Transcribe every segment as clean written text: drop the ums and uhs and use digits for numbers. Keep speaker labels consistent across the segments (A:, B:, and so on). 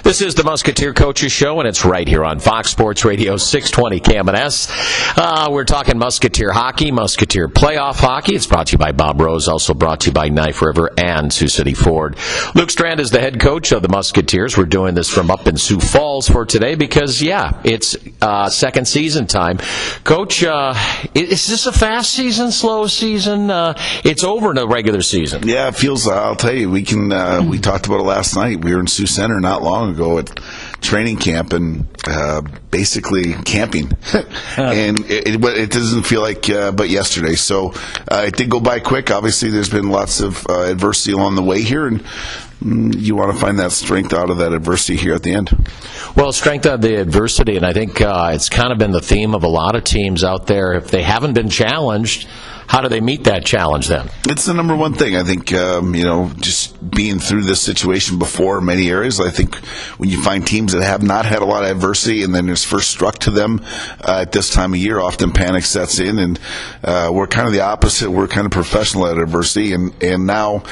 A: This is the Musketeer Coaches Show, and it's right here on Fox Sports Radio 620 KMNS. We're talking Musketeer hockey, Musketeer playoff hockey. It's brought to you by Bob Rose, also brought to you by Knife River and Sioux City Ford. Luke Strand is the head coach of the Musketeers. We're doing this from up in Sioux Falls for today because, it's second season time. Coach, is this a fast season, slow season? It's over in the regular season.
B: Yeah, it feels, I'll tell you, we talked about it last night. We were in Sioux Center not long ago at training camp and basically camping. And it doesn't feel like but yesterday. So it did go by quick. Obviously, there's been lots of adversity along the way here, and you want to find that strength out of that adversity here at the end.
A: Well, strength out of the adversity, and I think it's kind of been the theme of a lot of teams out there. If they haven't been challenged, how do they meet that challenge then?
B: It's the number one thing. I think, just being through this situation before in many areas, I think when you find teams that have not had a lot of adversity and then it's first struck to them at this time of year, often panic sets in, and we're kind of the opposite. We're kind of professional at adversity, and now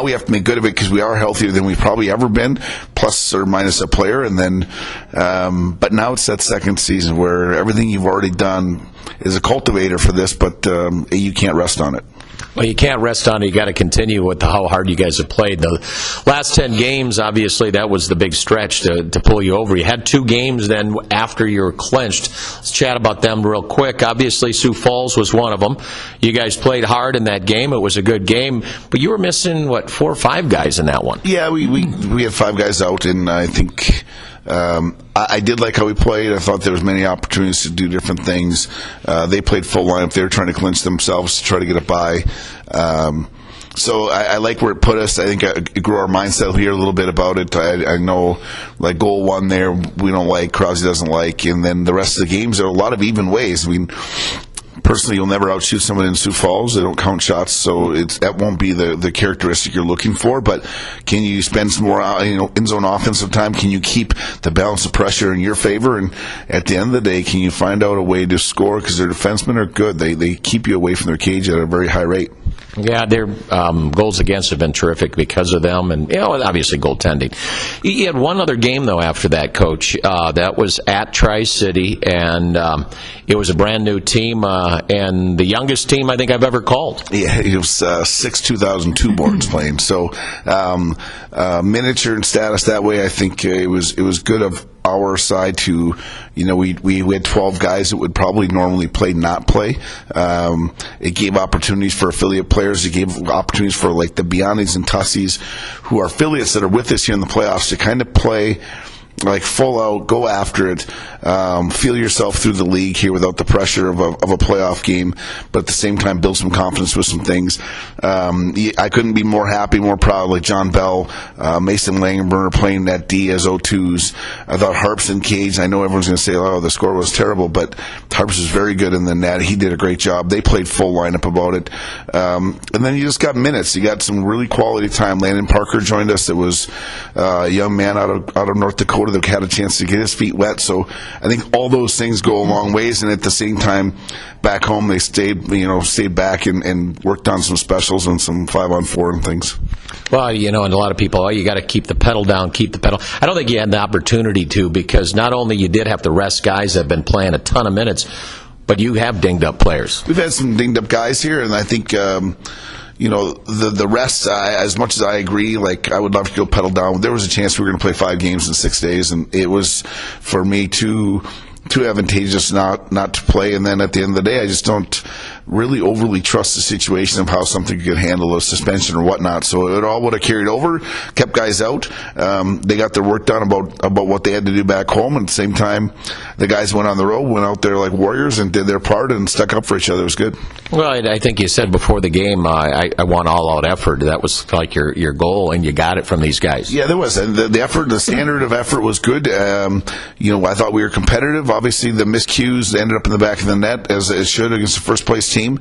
B: we have to make good of it because we are healthier than we've probably ever been, plus or minus a player, and then but now it's that second season where everything you've already done is a cultivator for this, but you can't rest on it.
A: Well, you can't rest on it. You got to continue with how hard you guys have played. The last 10 games, obviously, that was the big stretch to pull you over. You had 2 games then after you were clinched. Let's chat about them real quick. Obviously, Sioux Falls was one of them. You guys played hard in that game. It was a good game, but you were missing, 4 or 5 guys in that one?
B: Yeah, we had 5 guys out, and I think I did like how we played. I thought there was many opportunities to do different things. They played full lineup. They were trying to clinch themselves to try to get a bye. So I like where it put us. I think it grew our mindset here a little bit about it. I know, like, goal 1 there, we don't like, Krause doesn't like, and then the rest of the games are a lot of even ways. I mean, personally, you'll never outshoot someone in Sioux Falls. They don't count shots, so that won't be the characteristic you're looking for. But can you spend some more in-zone offensive time? Can you keep the balance of pressure in your favor? And at the end of the day, can you find out a way to score? Because their defensemen are good. They keep you away from their cage at a very high rate.
A: Yeah, their goals against have been terrific because of them, and obviously goaltending. You had one other game though after that, Coach. That was at Tri-City, and it was a brand new team, and the youngest team I think I've ever called. Yeah,
B: it was 6 2002 borns playing. So miniature and status that way. I think it was good of our side to, we had 12 guys that would probably normally not play. It gave opportunities for affiliate players. It gave opportunities for like the Beyondies and Tussies, who are affiliates that are with us here in the playoffs, to kind of play like full out, go after it, feel yourself through the league here without the pressure of a playoff game, but at the same time build some confidence with some things. I couldn't be more happy, more proud. Like John Bell, Mason Langenberger playing that D as O2s. I thought Harps and Cage, I know everyone's going to say, oh, the score was terrible, but Harps was very good in the net. He did a great job. They played full lineup about it. And then you just got minutes. You got some really quality time. Landon Parker joined us. It was a young man out of North Dakota that had a chance to get his feet wet. So I think all those things go a long ways, and at the same time, back home they stayed back and worked on some specials and some 5-on-4 and things.
A: Well, and a lot of people, you got to keep the pedal down, keep the pedal. I don't think you had the opportunity to, because not only you did have to rest guys that have been playing a ton of minutes, but you have dinged up players.
B: We've had some dinged up guys here, and I think the rest, as much as I agree, I would love to go pedal down. There was a chance we were going to play 5 games in 6 days, and it was, for me, too advantageous not to play. And then at the end of the day, I just don't really overly trust the situation of how something could handle a suspension or whatnot. So it all would have carried over, kept guys out. They got their work done about what they had to do back home. And at the same time, the guys went on the road, went out there like warriors and did their part and stuck up for each other. It was good.
A: Well, I think you said before the game, I want all-out effort. That was like your goal, and you got it from these guys.
B: Yeah, there was. And the effort, the standard of effort was good. I thought we were competitive. Obviously, the miscues ended up in the back of the net, as it should, against the first-place team.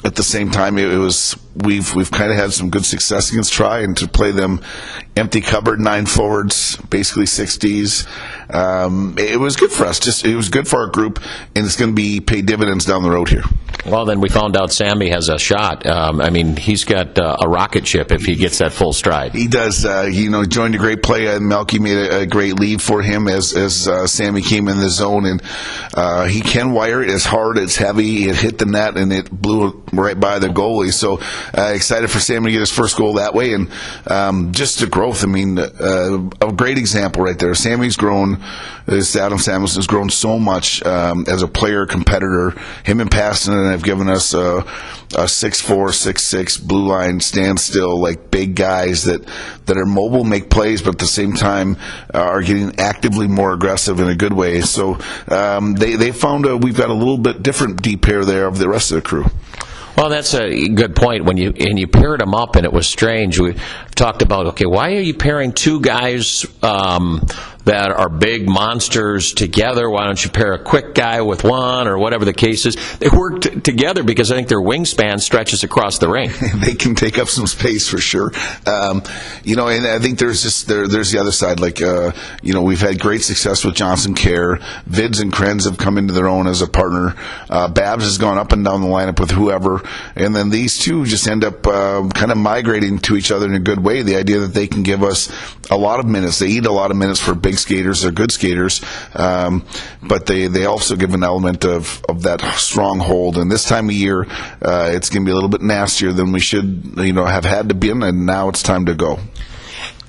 B: At the same time, we've kind of had some good success against Tri, and to play them empty cupboard, 9 forwards, basically 60s. It was good for us. It was good for our group, and it's going to pay dividends down the road here.
A: Well, then we found out Sammy has a shot. I mean, he's got a rocket ship if he gets that full stride.
B: He does. Joined a great play, and Melky made a great lead for him as Sammy came in the zone, and he can wire it. It's hard, it's heavy, it hit the net, and it blew right by the goalie. So excited for Sammy to get his first goal that way, and just the growth. I mean, a great example right there. Sammy's grown. Adam Samuelson's grown so much as a player, competitor. Him and Pasternak have given us a 6'4", 6'6", blue line standstill, like big guys that are mobile, make plays, but at the same time are getting actively more aggressive in a good way. So they found we've got a little bit different deep pair there of the rest of the crew.
A: Well, that's a good point. When you paired them up, and it was strange. We talked about, okay, why are you pairing two guys that are big monsters together? Why don't you pair a quick guy with one, or whatever the case is? They work together because I think their wingspan stretches across the rink.
B: They can take up some space for sure. And I think there's the other side. Like, we've had great success with Johnson Kerr. Vids and Krenz have come into their own as a partner. Babs has gone up and down the lineup with whoever. And then these two just end up kind of migrating to each other in a good way. The idea that they can give us a lot of minutes. They eat a lot of minutes for big skaters. They're good skaters. But they also give an element of that strong hold. And this time of year, it's going to be a little bit nastier than we should have had to be in, and now it's time to go.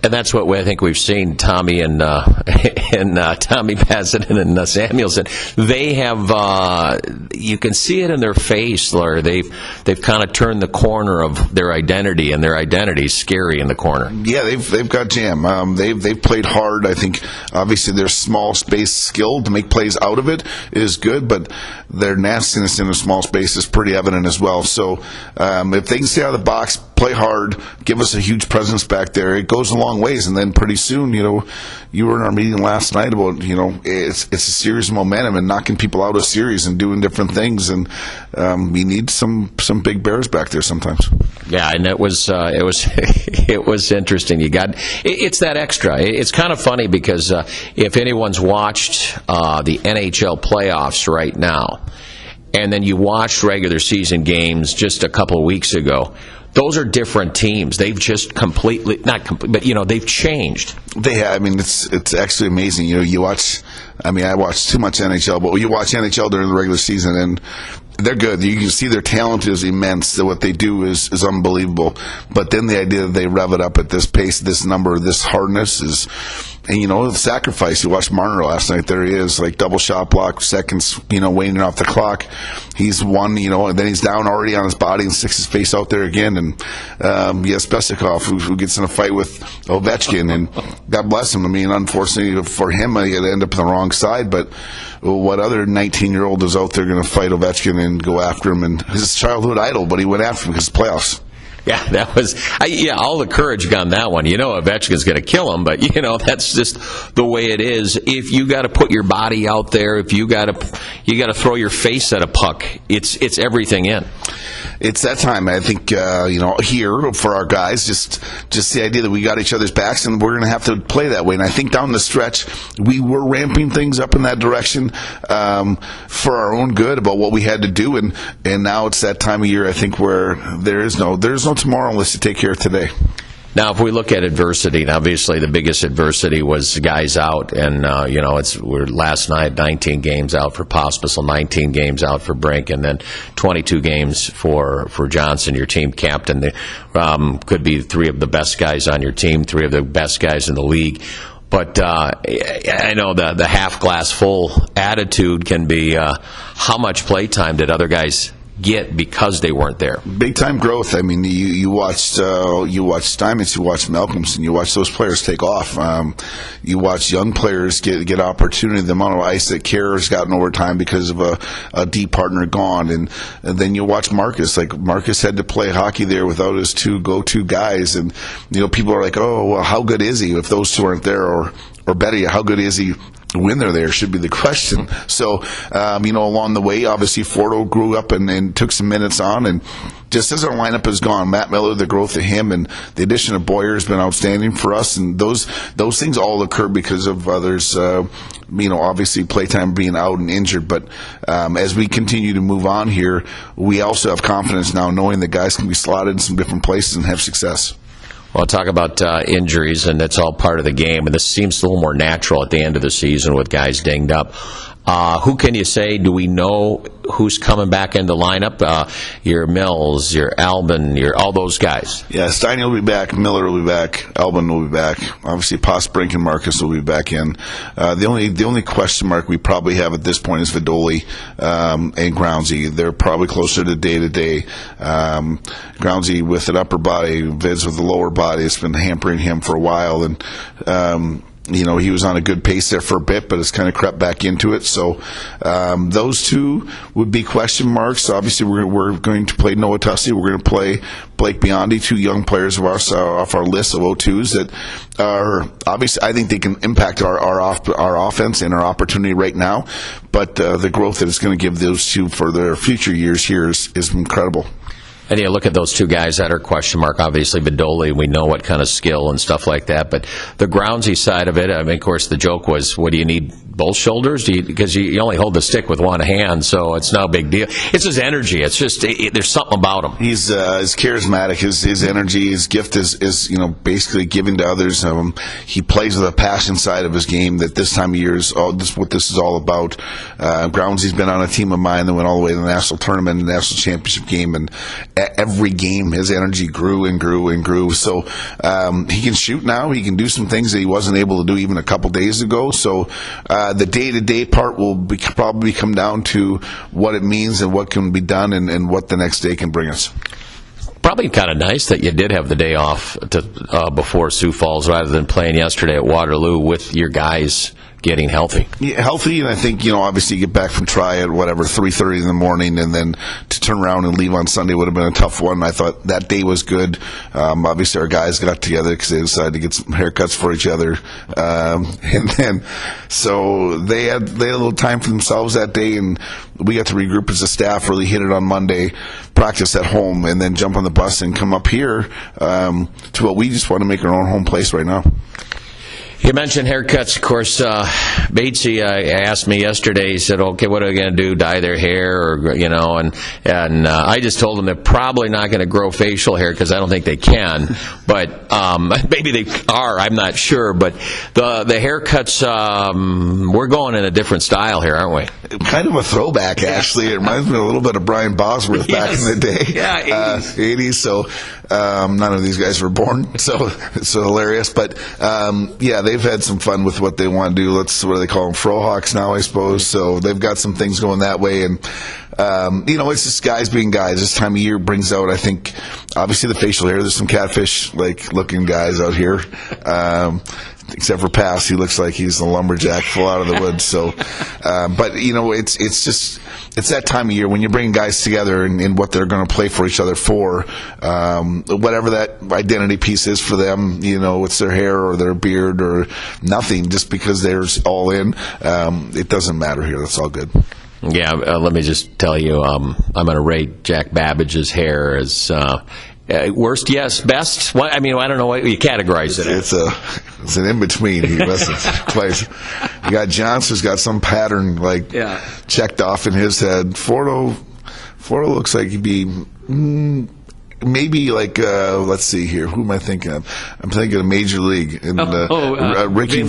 A: And that's what I think we've seen. Tommy and Tommy Bassett and Samuelson. They have. You can see it in their face, Laura. They've kind of turned the corner of their identity, and their identity's scary in the corner. Yeah,
B: they've got jam. They've played hard. I think obviously their small space skill to make plays out of it is good, but their nastiness in a small space is pretty evident as well. So if they can stay out of the box, play hard, give us a huge presence back there, it goes a long ways. And then pretty soon, you were in our meeting last night about, it's a series of momentum and knocking people out of series and doing different things. And we need some big bears back there sometimes.
A: Yeah, and it was interesting. It's that extra. It's kind of funny because if anyone's watched the NHL playoffs right now, and then you watched regular season games just a couple of weeks ago, those are different teams. They've just they've changed.
B: They have. I mean, it's actually amazing. You watch. I mean, I watch too much NHL, but you watch NHL during the regular season, and they're good. You can see their talent is immense. So what they do is unbelievable. But then the idea that they rev it up at this pace, this number, this hardness is. And, the sacrifice. You watched Marner last night. There he is, like double shot block, seconds, waning off the clock. He's won, and then he's down already on his body and sticks his face out there again. And, Besikov, who gets in a fight with Ovechkin. And God bless him. I mean, unfortunately for him, he had to end up on the wrong side. But what other 19-year-old is out there going to fight Ovechkin and go after him? And his childhood idol, but he went after him because it's playoffs.
A: Yeah, that was all the courage on that one. Ovechkin's going to kill him, but that's just the way it is. If you got to put your body out there, if you got to throw your face at a puck, it's everything in.
B: It's that time. I think here for our guys, just the idea that we got each other's backs and we're going to have to play that way. And I think down the stretch we were ramping things up in that direction for our own good about what we had to do. And now it's that time of year. I think where there's no tomorrow unless you take care of today.
A: Now, if we look at adversity, and obviously the biggest adversity was guys out, and we're last night 19 games out for Pospisil, 19 games out for Brink, and then 22 games for Johnson, your team captain. Could be three of the best guys on your team, three of the best guys in the league. But I know the half glass full attitude can be how much play time did other guys get because they weren't there?
B: Big time growth. I mean, you watched Steinmetz, you watched Malcolmson, you watch those players take off. You watch young players get opportunity. The amount of ice that Kerr's gotten over time because of a deep partner gone, and then you watch Marcus. Like Marcus had to play hockey there without his two go-to guys, and people are like, oh, well, how good is he if those two aren't there, or better yet, how good is he when they're there should be the question. So, along the way, obviously, Fordo grew up and took some minutes on, and just as our lineup has gone, Matt Miller, the growth of him, and the addition of Boyer has been outstanding for us, and those things all occur because of others, obviously playtime being out and injured. But as we continue to move on here, we also have confidence now knowing that guys can be slotted in some different places and have success.
A: Well, talk about injuries, and that's all part of the game, and this seems a little more natural at the end of the season with guys dinged up. Who can you say, do we know who's coming back into lineup? Your Mills, your Albin, all those guys.
B: Yeah, Steiny will be back, Miller will be back, Albin will be back. Obviously, Posbrink and Marcus will be back in. The only question mark we probably have at this point is Vidoli and Groundsy. They're probably closer to day-to-day. Groundsy with an upper body, Vids with the lower body. It's been hampering him for a while, and he was on a good pace there for a bit, but it's kind of crept back into it. So those two would be question marks. Obviously, we're going to play Noah Tussey. We're going to play Blake Biondi, two young players of ours off our list of O2s that are obviously, I think they can impact our offense and our opportunity right now. But the growth that it's going to give those two for their future years here is incredible.
A: And you look at those two guys that are question mark. Obviously, Vidoli, we know what kind of skill and stuff like that. But the Groundsy side of it, I mean, of course, the joke was, what do you need, both shoulders? Because you only hold the stick with one hand, so it's no big deal. It's his energy. It's just there's something about him. He's
B: charismatic. His energy, his gift is basically giving to others. He plays with a passion side of his game that this time of year is what this is all about. Groundsy's been on a team of mine that went all the way to the national tournament and national championship game, and every game his energy grew and grew and grew. So he can shoot now. He can do some things that he wasn't able to do even a couple days ago. So the day-to-day part will probably come down to what it means and what can be done and what the next day can bring us.
A: Probably kind of nice that you did have the day off before Sioux Falls rather than playing yesterday at Waterloo with your guys getting healthy.
B: Yeah, healthy, and I think, obviously you get back from try at 3:30 in the morning, and then to turn around and leave on Sunday would have been a tough one. I thought that day was good. Obviously our guys got together because they decided to get some haircuts for each other. And then, so they had a little time for themselves that day, and we got to regroup as a staff, really hit it on Monday, practice at home, and then jump on the bus and come up here to what we just want to make our own home place right now.
A: You mentioned haircuts. Of course, Batesy asked me yesterday, he said, okay, what are they going to do, dye their hair? Or, and I just told them they're probably not going to grow facial hair because I don't think they can. But maybe they are, I'm not sure. But the haircuts, we're going in a different style here, aren't we?
B: Kind of a throwback, actually. It reminds me a little bit of Brian Bosworth back in the day.
A: Yeah,
B: 80s. So none of these guys were born, so it's hilarious. But, yeah, they've had some fun with what they want to do. What do they call them? Frohawks now, I suppose. So they've got some things going that way. And, it's just guys being guys. This time of year brings out, I think, obviously the facial hair. There's some catfish-like looking guys out here. Except for Pass, he looks like he's a lumberjack full out of the woods. So, but it's that time of year when you bring guys together and what they're going to play for each other for, whatever that identity piece is for them. It's their hair or their beard or nothing. Just because they're all in, it doesn't matter here. That's all good.
A: Yeah, let me just tell you, I'm going to rate Jack Babbage's hair as. Worst, yes. Best? I don't know what you categorize it.
B: It's an in between. He must have placed. You got Johnson's got some pattern checked off in his head. Fordo looks like he'd be maybe like let's see here. Who am I thinking of? I'm thinking of Major League and Ricky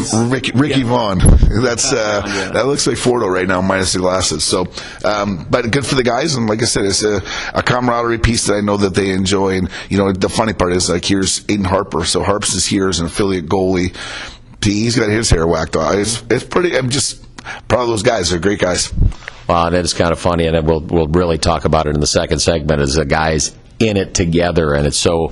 B: Vaughn. That's that looks like Fordo right now minus the glasses. So, but good for the guys, and like I said, it's a camaraderie piece that I know that they enjoy. And the funny part is here's Aiden Harper. So Harps is here as an affiliate goalie. He's got his hair whacked off. It's pretty. I'm just proud of those guys. They're great guys.
A: Wow, that is kind of funny, and we'll really talk about it in the second segment as the guys in it together, and it's so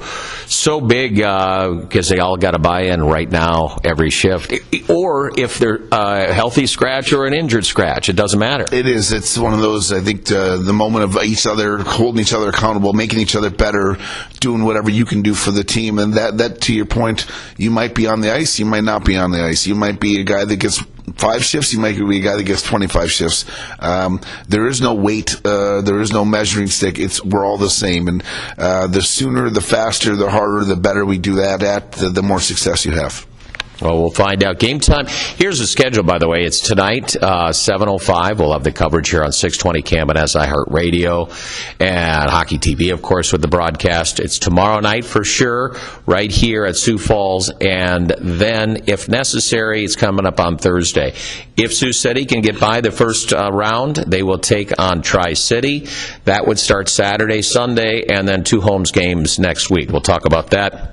A: big because they all got to buy in right now every shift, or if they're a healthy scratch or an injured scratch, it doesn't matter.
B: It is. It's one of those, I think, the moment of each other holding each other accountable, making each other better, doing whatever you can do for the team. And that to your point, you might be on the ice, you might not be on the ice. You might be a guy that gets 5 shifts, you might be a guy that gets 25 shifts. There is no weight, there is no measuring stick. We're all the same, and the sooner, the faster, the harder, the better we do that the more success you have.
A: Well, we'll find out. Game time. Here's the schedule, by the way. It's tonight, 7:05. We'll have the coverage here on 620 KMNS iHeartRadio and Hockey TV, of course, with the broadcast. It's tomorrow night for sure, right here at Sioux Falls. And then, if necessary, it's coming up on Thursday. If Sioux City can get by the first round, they will take on Tri-City. That would start Saturday, Sunday, and then 2 home games next week. We'll talk about that.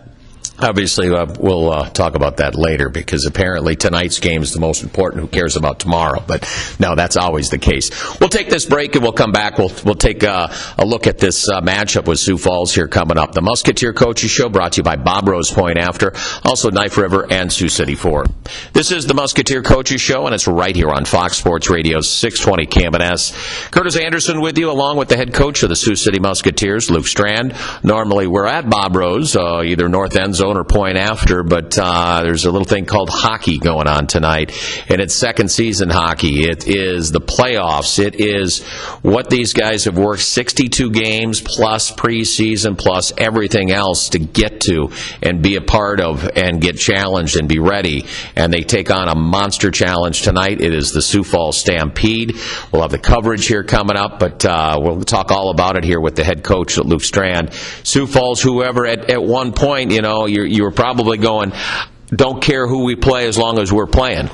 A: Obviously, we'll talk about that later, because apparently tonight's game is the most important. Who cares about tomorrow? But no, that's always the case. We'll take this break and we'll come back. We'll take a look at this matchup with Sioux Falls here coming up. The Musketeer Coaches Show brought to you by Bob Rose Point After, also Knife River and Sioux City Ford. This is the Musketeer Coaches Show, and it's right here on Fox Sports Radio 620 KMNS. Curtis Anderson with you, along with the head coach of the Sioux City Musketeers, Luke Strand. Normally, we're at Bob Rose, either North End Zone or Point After, but there's a little thing called hockey going on tonight, and it's second season hockey. It is the playoffs. It is what these guys have worked 62 games plus preseason plus everything else to get to and be a part of and get challenged and be ready, and they take on a monster challenge tonight. It is the Sioux Falls Stampede. We'll have the coverage here coming up, but we'll talk all about it here with the head coach, Luke Strand. Sioux Falls, whoever, at one point, you were probably going, don't care who we play as long as we're playing.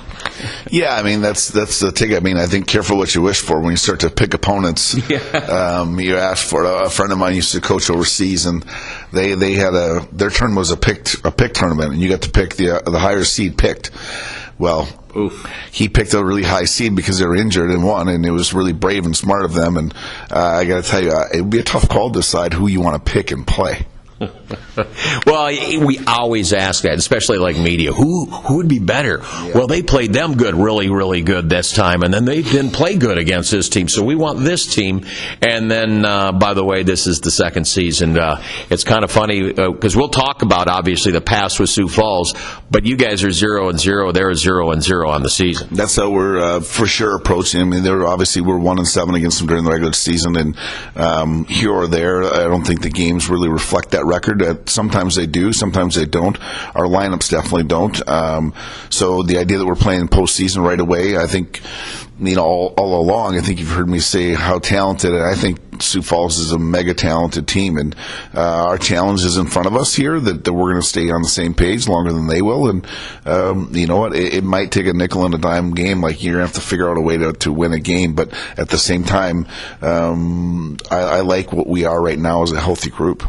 B: Yeah, I mean, that's the thing. I mean, I think careful what you wish for when you start to pick opponents. Yeah. You ask for a friend of mine used to coach overseas, and they had their turn was a pick tournament, and you got to pick the higher seed picked. Well, oof. He picked a really high seed because they were injured and won, and it was really brave and smart of them. And I got to tell you, it would be a tough call to decide who you want to pick and play.
A: Well, we always ask that, especially like media. Who would be better? Yeah. Well, they played them good, really, really good this time, and then they didn't play good against this team, so we want this team. And then, by the way, this is the second season. It's kind of funny because we'll talk about, obviously, the past with Sioux Falls, but you guys are 0-0. They're 0-0 on the season.
B: That's how we're for sure approaching. I mean, we're 1-7 against them during the regular season, and here or there, I don't think the games really reflect that record. Sometimes they do, sometimes they don't. Our lineups definitely don't. So the idea that we're playing postseason right away, I think, all along, I think you've heard me say how talented, and I think Sioux Falls is a mega talented team, and our challenge is in front of us here that we're going to stay on the same page longer than they will. And you know what? It might take a nickel and a dime game. Like, you're going to have to figure out a way to win a game, but at the same time, I like what we are right now as a healthy group.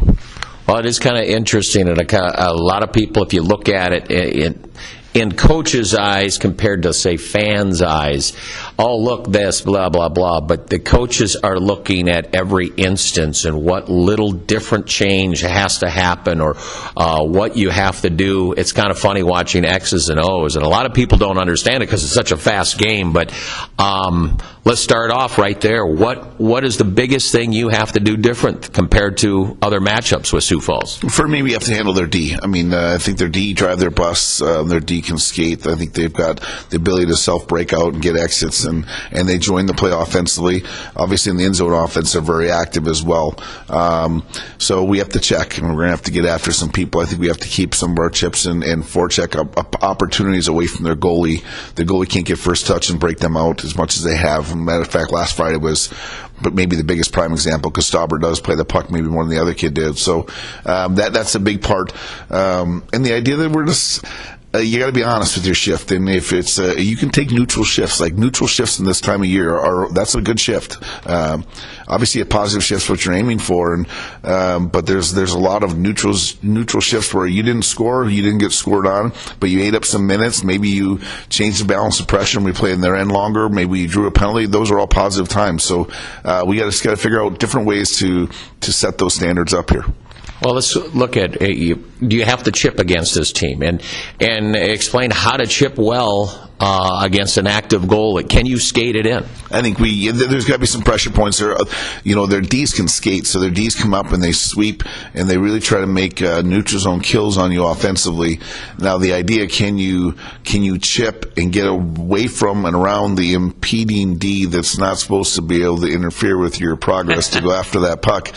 A: Well, it is kind of interesting, and a lot of people, if you look at it in coaches' eyes compared to, say, fans' eyes, oh, look, this, blah, blah, blah. But the coaches are looking at every instance and what little different change has to happen or what you have to do. It's kind of funny watching X's and O's, and a lot of people don't understand it because it's such a fast game. But let's start off right there. What is the biggest thing you have to do different compared to other matchups with Sioux Falls? For
B: me, we have to handle their D. I mean, I think their D drive their bus. Their D can skate. I think they've got the ability to self-break out and get exits, and they join the play offensively. Obviously, in the end zone offense, they're very active as well. So we have to check, and we're going to have to get after some people. I think we have to keep some of our chips and forecheck opportunities away from their goalie. The goalie can't get first touch and break them out as much as they have. Matter of fact, last Friday was but maybe the biggest prime example, because Stauber does play the puck maybe more than the other kid did. So that's a big part. And the idea that we're just you got to be honest with your shift, and if it's you can take neutral shifts. Like, neutral shifts in this time of year that's a good shift. Obviously, a positive shift's what you're aiming for, and but there's a lot of neutral shifts where you didn't score, you didn't get scored on, but you ate up some minutes. Maybe you changed the balance of pressure and we played in their end longer. Maybe you drew a penalty. Those are all positive times. So we got to figure out different ways to set those standards up here.
A: Well, let's look at do you have to chip against this team and explain how to chip well against an active goalie? Can you skate it in?
B: I think there's got to be some pressure points there. Their Ds can skate, so their Ds come up and they sweep, and they really try to make neutral zone kills on you offensively. Now, the idea, can you chip and get away from and around the impeding D that's not supposed to be able to interfere with your progress to go after that puck?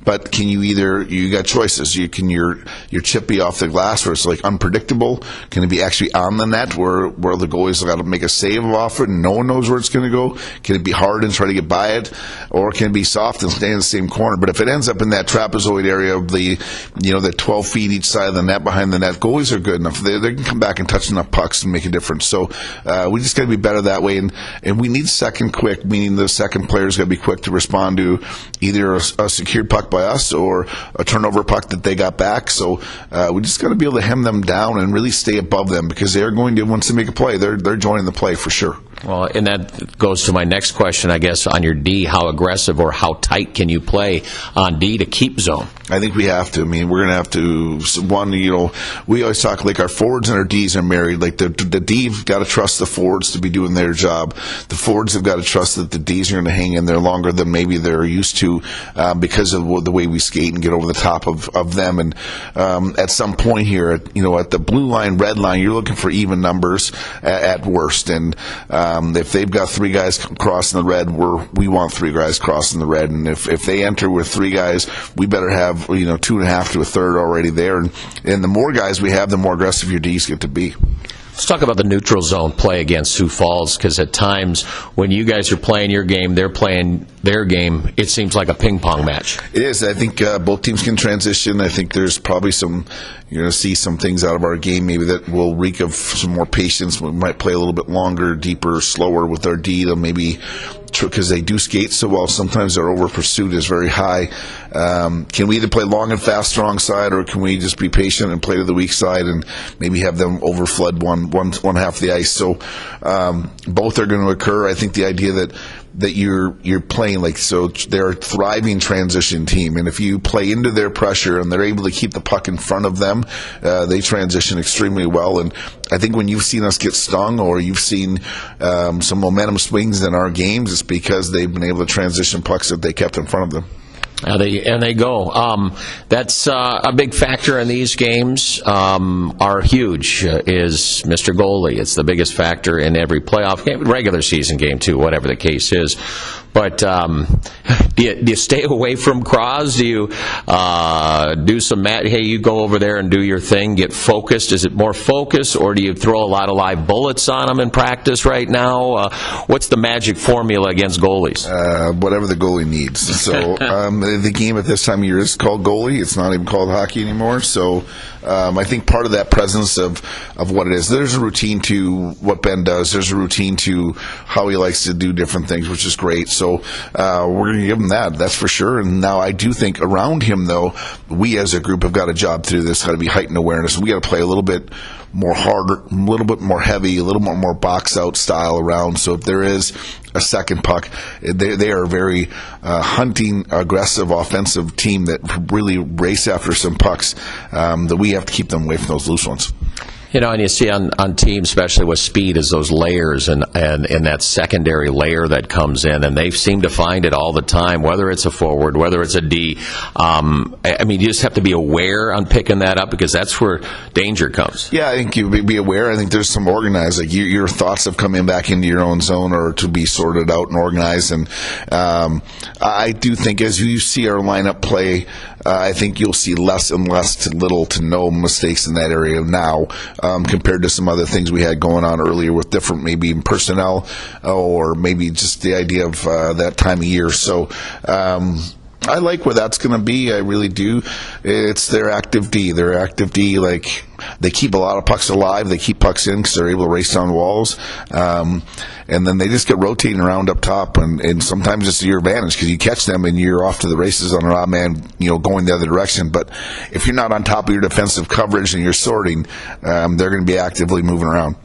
B: But can you got choices. You can your chip be off the glass where it's like unpredictable? Can it be actually on the net where the goalie's got to make a save off it and no one knows where it's going to go? Can it be hard and try to get by it? Or can it be soft and stay in the same corner? But if it ends up in that trapezoid area of the 12 feet each side of the net behind the net, goalies are good enough. They can come back and touch enough pucks and make a difference. So we just got to be better that way. And we need second quick, meaning the second player's got to be quick to respond to either a secured puck by us or a turnover puck that they got back. So we just got to be able to hem them down and really stay above them, because they're going to, once they make a play, they're joining the play for sure.
A: Well, and that goes to my next question, I guess, on your D. How aggressive or how tight can you play on D to keep zone?
B: I think we have to. I mean, we're going to have to, we always talk like our forwards and our Ds are married. Like the D's got to trust the forwards to be doing their job. The forwards have got to trust that the Ds are going to hang in there longer than maybe they're used to because of the way we skate and get over the top of them. And at some point here, at the blue line, red line, you're looking for even numbers at worst. And if they've got three guys crossing the red, we want three guys crossing the red. And if they enter with three guys, we better have 2.5 to a third already there. And the more guys we have, the more aggressive your Ds get to be.
A: Let's talk about the neutral zone play against Sioux Falls, because at times when you guys are playing your game, they're playing their game, it seems like a ping-pong match.
B: It is. I think both teams can transition. I think there's probably you're going to see some things out of our game maybe that will reek of some more patience. We might play a little bit longer, deeper, slower with our D to maybe, because they do skate so well, sometimes their over pursuit is very high. Can we either play long and fast, strong side, or can we just be patient and play to the weak side and maybe have them overflood one half the ice? So both are going to occur. I think the idea that you're playing they're a thriving transition team, and if you play into their pressure and they're able to keep the puck in front of them, they transition extremely well. And I think when you've seen us get stung or you've seen some momentum swings in our games, it's because they've been able to transition pucks that they kept in front of them.
A: They go. That's a big factor in these games. Are huge is Mr. Goalie. It's the biggest factor in every playoff game, regular season game too, whatever the case is. But do you stay away from Cross? Do you do some hey, you go over there and do your thing, get focused? Is it more focus, or do you throw a lot of live bullets on them in practice right now? What's the magic formula against goalies?
B: Whatever the goalie needs. So the game at this time of year is called goalie. It's not even called hockey anymore. So I think part of that presence of what it is, there's a routine to what Ben does. There's a routine to how he likes to do different things, which is great. So we're going to give him that. That's for sure. And now I do think around him, though, we as a group have got a job to do. This got to be heightened awareness. We got to play a little bit more harder, a little bit more heavy, a little more box out style around. So if there is a second puck, they are a very hunting, aggressive, offensive team that really race after some pucks that we have to keep them away from those loose ones.
A: And you see on teams, especially with speed, is those layers and that secondary layer that comes in, and they seem to find it all the time, whether it's a forward, whether it's a D. You just have to be aware on picking that up, because that's where danger comes.
B: Yeah, I think you be aware. I think there's some organized, like your thoughts of coming back into your own zone or to be sorted out and organized. And I do think as you see our lineup play, I think you'll see less and less to little to no mistakes in that area now. Compared to some other things we had going on earlier with different maybe personnel or maybe just the idea of that time of year. So I like where that's going to be. I really do. It's their active D. Their active D, like, they keep a lot of pucks alive. They keep pucks in because they're able to race down walls. And then they just get rotating around up top. And sometimes it's to your advantage because you catch them and you're off to the races on an odd man, going the other direction. But if you're not on top of your defensive coverage and you're sorting, they're going to be actively moving around.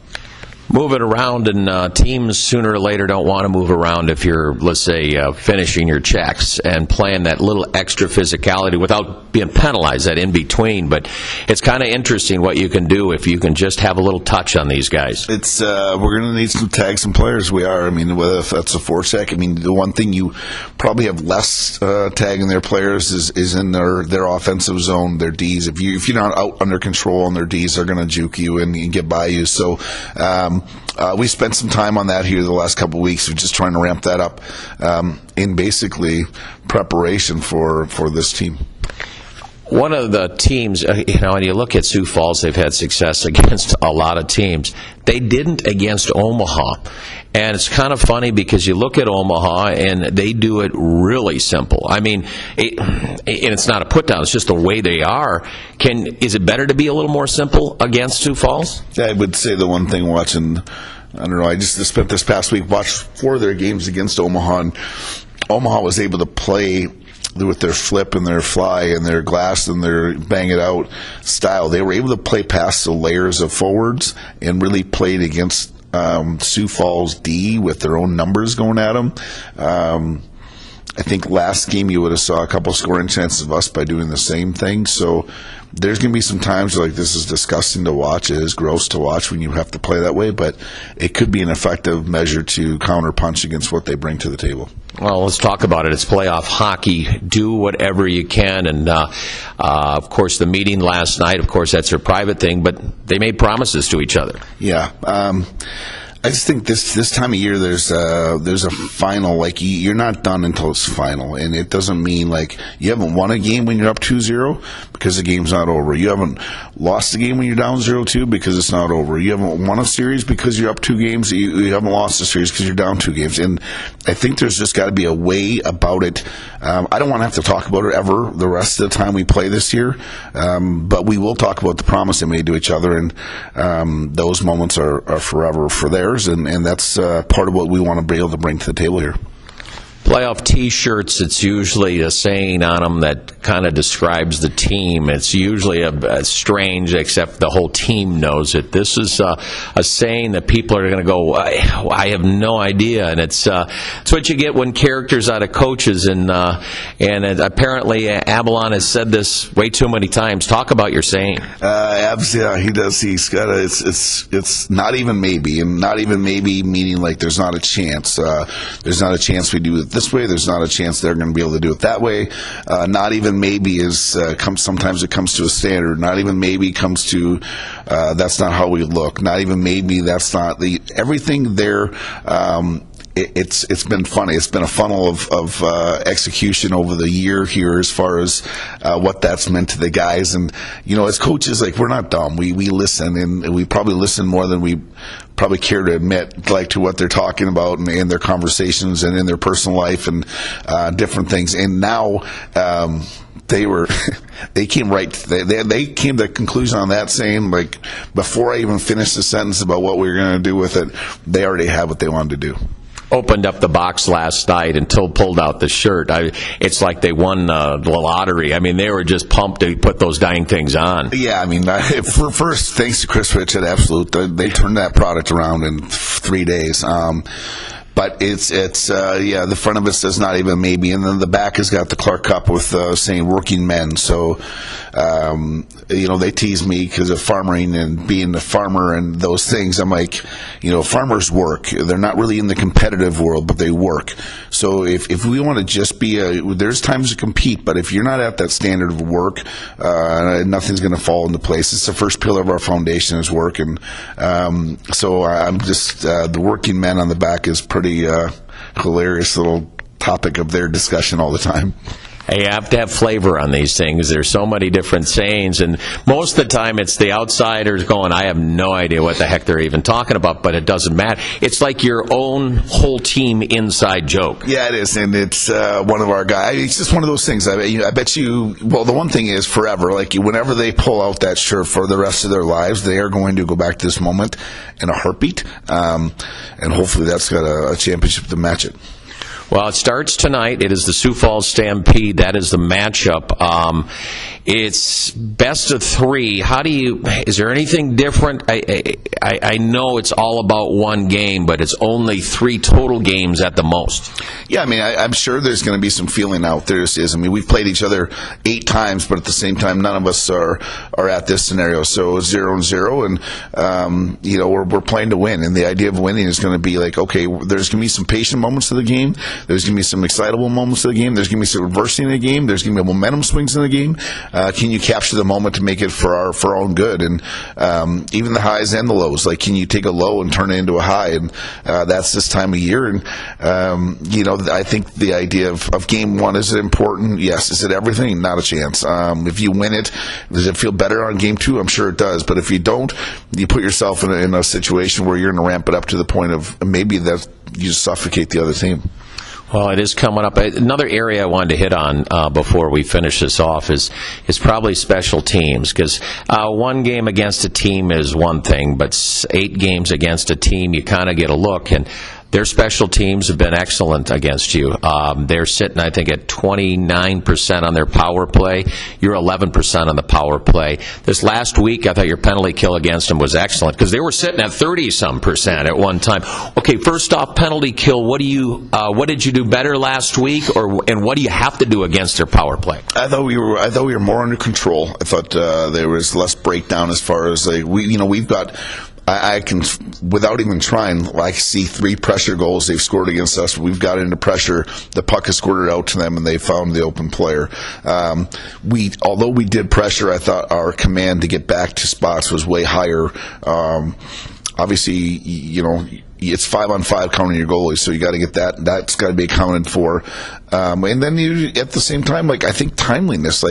A: Moving around, and teams sooner or later don't want to move around if you're, let's say, finishing your checks and playing that little extra physicality without being penalized, that in between. But it's kind of interesting what you can do if you can just have a little touch on these guys.
B: It's we're going to need some tags and players. We are. I mean, whether if that's a forecheck. I mean, the one thing you probably have less tagging their players is in their offensive zone, their Ds. If you're not out under control on their Ds, they're going to juke you and get by you. So. We spent some time on that here the last couple of weeks of just trying to ramp that up in basically preparation for this team.
A: One of the teams, when you look at Sioux Falls, they've had success against a lot of teams. They didn't against Omaha. And it's kind of funny because you look at Omaha and they do it really simple. I mean, and it's not a put down, it's just the way they are. Is it better to be a little more simple against Sioux Falls?
B: Yeah, I would say the one thing watching, I don't know, I just spent this past week, watched 4 of their games against Omaha, and Omaha was able to play with their flip and their fly and their glass and their bang it out style. They were able to play past the layers of forwards and really played against Sioux Falls D with their own numbers going at them. I think last game you would have saw a couple scoring chances of us by doing the same thing. So there's going to be some times like this is disgusting to watch. It is gross to watch when you have to play that way, but it could be an effective measure to counterpunch against what they bring to the table.
A: Well, let's talk about it. It's playoff hockey. Do whatever you can. And, of course, the meeting last night, of course, that's their private thing, but they made promises to each other.
B: Yeah. I just think this time of year there's a final, like you're not done until it's final, and it doesn't mean like you haven't won a game when you're up 2-0 because the game's not over. You haven't lost a game when you're down 0-2 because it's not over. You haven't won a series because you're up 2 games. You haven't lost a series because you're down 2 games. And I think there's just got to be a way about it. I don't want to have to talk about it ever the rest of the time we play this year, but we will talk about the promise they made to each other, and those moments are forever for theirs. And that's part of what we want to be able to bring to the table here.
A: Playoff T-shirts, it's usually a saying on them that kind of describes the team. It's usually a strange, except the whole team knows it. This is a saying that people are going to go, I have no idea. And it's what you get when characters out of coaches. And apparently Avalon has said this way too many times. Talk about your saying.
B: Abs, yeah, he does. He's got a, it's not even maybe, and not even maybe meaning like there's not a chance. There's not a chance we do it this way. There's not a chance they're going to be able to do it that way. Not even maybe is sometimes it comes to a standard. Not even maybe comes to that's not how we look. Not even maybe that's not the everything there. It's been funny. It's been a funnel of execution over the year here as far as what that's meant to the guys. And as coaches, like we're not dumb. We listen, and we probably listen more than we probably care to admit, like to what they're talking about and in their conversations and in their personal life and different things. And now they came right. They came to the conclusion on that saying, like, before I even finished the sentence about what we were going to do with it, they already have what they wanted to do.
A: Opened up the box last night and pulled out the shirt. It's like they won the lottery. I mean, they were just pumped to put those dang things on.
B: Yeah, I mean, first, thanks to Chris Rich at Absolute, they turned that product around in 3 days. But it's the front of it says not even maybe, and then the back has got the Clark Cup with saying working men. So they tease me because of farmering and being a farmer and those things. I'm like, farmers work. They're not really in the competitive world, but they work. So if we want to just be there's times to compete, but if you're not at that standard of work, nothing's going to fall into place. It's the first pillar of our foundation is work, and so I'm just the working men on the back is pretty hilarious little topic of their discussion all the time.
A: You have to have flavor on these things. There's so many different sayings, and most of the time it's the outsiders going, I have no idea what the heck they're even talking about, but it doesn't matter. It's like your own whole team inside joke.
B: Yeah, it is, and it's one of our guys. It's just one of those things. I bet you, well, the one thing is forever, like whenever they pull out that shirt for the rest of their lives, they are going to go back to this moment in a heartbeat, and hopefully that's got a championship to match it.
A: Well, it starts tonight. It is the Sioux Falls Stampede. That is the matchup. It's best of three. Is there anything different? I know it's all about one game, but it's only 3 total games at the most.
B: Yeah, I mean, I'm sure there's going to be some feeling out there. I mean, we've played each other 8 times, but at the same time, none of us are at this scenario. So 0-0, and we're playing to win. And the idea of winning is going to be like, okay, there's going to be some patient moments of the game. There's going to be some excitable moments of the game. There's going to be some reversing in the game. There's going to be momentum swings in the game. Can you capture the moment to make it for our own good? And even the highs and the lows. Like, can you take a low and turn it into a high? And that's this time of year. And I think the idea of game one, is it important? Yes. Is it everything? Not a chance. If you win it, does it feel better on game 2? I'm sure it does. But if you don't, you put yourself in a situation where you're going to ramp it up to the point of maybe that you suffocate the other team.
A: Well, it is coming up. Another area I wanted to hit on before we finish this off is probably special teams, because one game against a team is one thing, but 8 games against a team, you kind of get a look, and their special teams have been excellent against you. They're sitting, I think, at 29% on their power play. You're 11% on the power play. This last week, I thought your penalty kill against them was excellent, because they were sitting at 30-some% at one time. Okay, first off, penalty kill. What did you do better last week, and what do you have to do against their power play? I
B: thought we were more under control. I thought there was less breakdown as far as we've got. I can, without even trying, I see 3 pressure goals they've scored against us. We've got into pressure. The puck has squirted out to them, and they found the open player. Although we did pressure, I thought our command to get back to spots was way higher. Obviously, it's 5-on-5 counting your goalies, so you got to get that. That's got to be accounted for. And then at the same time, I think timeliness.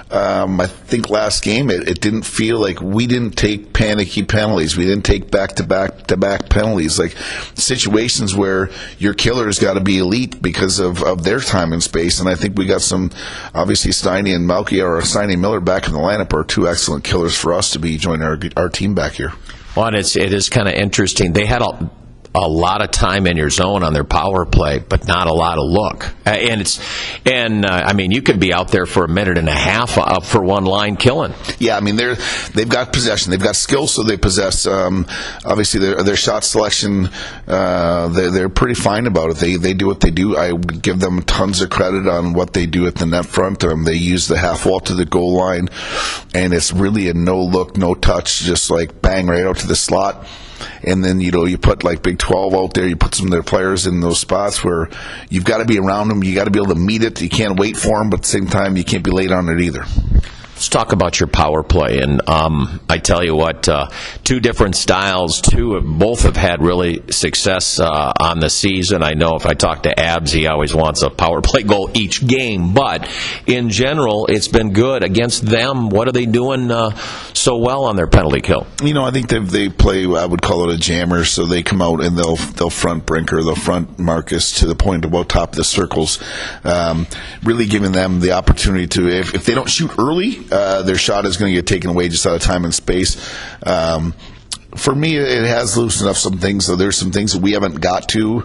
B: I think last game it didn't feel like we didn't take panicky penalties. We didn't take back-to-back penalties. Like situations where your killer's got to be elite because of their time and space. And I think we got some, obviously Steiny and Malky, or Steiny and Miller back in the lineup are 2 excellent killers for us to be joining our team back here.
A: Well, it is kind of interesting. They had a lot of time in your zone on their power play, but not a lot of look. I mean, you could be out there for a minute and a half up for one line killing.
B: Yeah, I mean, they've got possession, they've got skill, so they possess. Obviously, their shot selection, they're pretty fine about it. They do what they do. I would give them tons of credit on what they do at the net front. They use the half wall to the goal line, and it's really a no look, no touch, just like bang right out to the slot. And then, you put like Big 12 out there, you put some of their players in those spots where you've got to be around them, you got to be able to meet it, you can't wait for them, but at the same time, you can't be late on it either.
A: Let's talk about your power play. And I tell you what, 2 different styles. Both have had really success on the season. I know if I talk to Abs, he always wants a power play goal each game. But in general, it's been good against them. What are they doing so well on their penalty kill?
B: I think they play, I would call it a jammer. So they come out and they'll front Brinker, they'll front Marcus to the point about top of the circles, really giving them the opportunity to, if they don't shoot early, their shot is going to get taken away just out of time and space. For me, it has loosened up some things. So there's some things that we haven't got to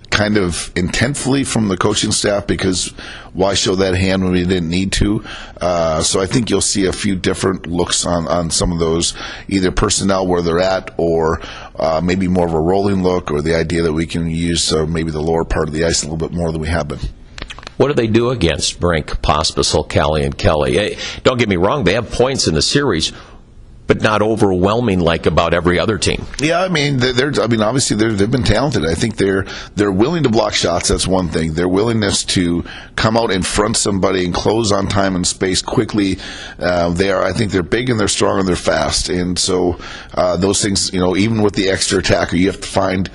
B: kind of intentfully from the coaching staff, because why show that hand when we didn't need to? So I think you'll see a few different looks on some of those, either personnel where they're at, or maybe more of a rolling look, or the idea that we can use maybe the lower part of the ice a little bit more than we have been.
A: What do they do against Brink, Pospisil, Kelly, and Kelly? Don't get me wrong, they have points in the series, but not overwhelming like about every other team.
B: Yeah, I mean, obviously they've been talented. I think they're willing to block shots. That's one thing. Their willingness to come out and front somebody and close on time and space quickly. I think they're big and they're strong and they're fast. And so those things, even with the extra attacker, you have to find.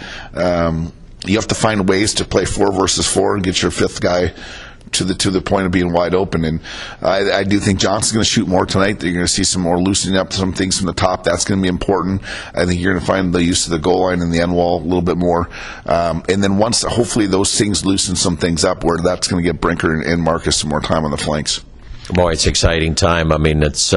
B: You have to find ways to play 4 versus 4 and get your 5th guy to the point of being wide open. And I do think Johnson's going to shoot more tonight. You're going to see some more loosening up some things from the top. That's going to be important. I think you're going to find the use of the goal line and the end wall a little bit more. And then once, hopefully, those things loosen some things up, where that's going to get Brinker and Marcus some more time on the flanks.
A: Boy, it's an exciting time. I mean, it's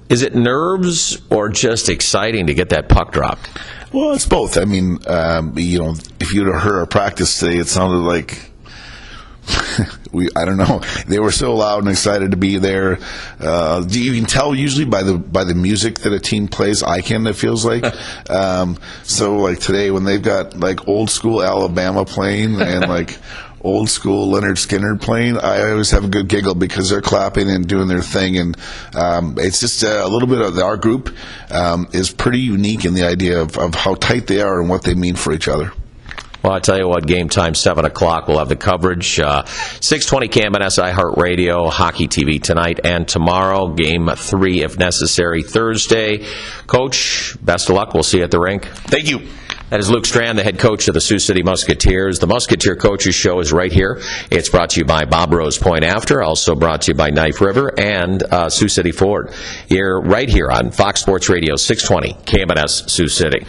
A: is it nerves or just exciting to get that puck dropped?
B: Well, it's both. I mean, if you'd have heard our practice today, it sounded like I don't know. They were so loud and excited to be there. You can tell usually by the music that a team plays. It feels like. So like today when they've got like old school Alabama playing and like old school Leonard Skinner playing, I always have a good giggle because they're clapping and doing their thing, and it's just a little bit of our group is pretty unique in the idea of how tight they are and what they mean for each other.
A: Well, I tell you what, game time, 7 o'clock. We'll have the coverage. 620 KMNS iHeartRadio, Hockey TV tonight and tomorrow. Game 3, if necessary, Thursday. Coach, best of luck. We'll see you at the rink.
B: Thank you.
A: That is Luke Strand, the head coach of the Sioux City Musketeers. The Musketeer Coaches Show is right here. It's brought to you by Bob Rose Point After, also brought to you by Knife River and Sioux City Ford. You're right here on Fox Sports Radio 620 KMNS Sioux City.